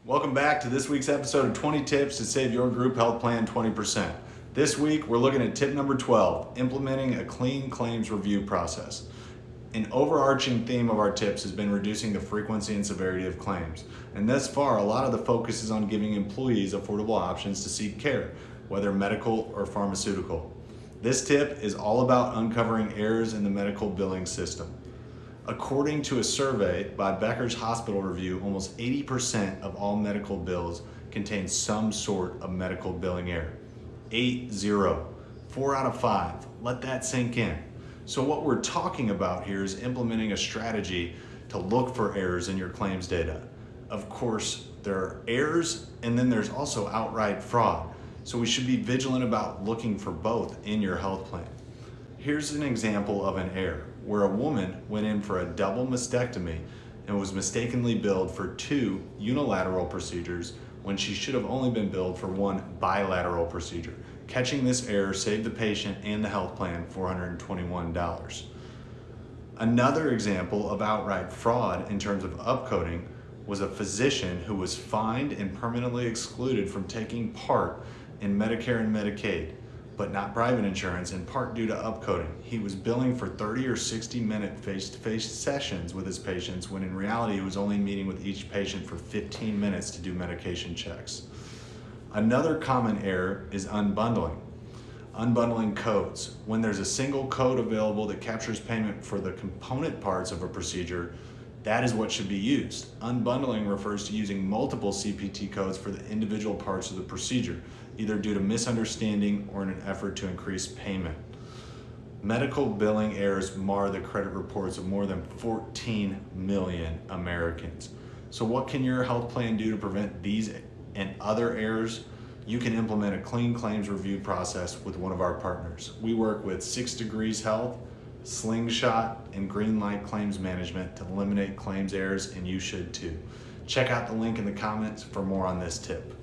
Welcome back to this week's episode of 20 Tips to Save Your Group Health Plan 20%. This week, we're looking at tip number 12, implementing a clean claims review process. An overarching theme of our tips has been reducing the frequency and severity of claims. And thus far, a lot of the focus is on giving employees affordable options to seek care, whether medical or pharmaceutical. This tip is all about uncovering errors in the medical billing system. According to a survey by Becker's Hospital Review, almost 80% of all medical bills contain some sort of medical billing error. 8-0, 4 out of 5. Let that sink in. So what we're talking about here is implementing a strategy to look for errors in your claims data. Of course, there are errors and then there's also outright fraud. So we should be vigilant about looking for both in your health plan. Here's an example of an error where a woman went in for a double mastectomy and was mistakenly billed for 2 unilateral procedures when she should have only been billed for 1 bilateral procedure. Catching this error saved the patient and the health plan $421. Another example of outright fraud in terms of upcoding was a physician who was fined and permanently excluded from taking part in Medicare and Medicaid, but not private insurance, in part due to upcoding. He was billing for 30 or 60-minute face-to-face sessions with his patients when in reality he was only meeting with each patient for 15 minutes to do medication checks. Another common error is unbundling. Unbundling codes. When there's a single code available that captures payment for the component parts of a procedure, that is what should be used. Unbundling refers to using multiple CPT codes for the individual parts of the procedure, either due to misunderstanding or in an effort to increase payment. Medical billing errors mar the credit reports of more than 14 million Americans. So what can your health plan do to prevent these and other errors? You can implement a clean claims review process with one of our partners. We work with 6 Degrees Health, Slingshot, and Greenlight Claims Management to eliminate claims errors, and you should too. Check out the link in the comments for more on this tip.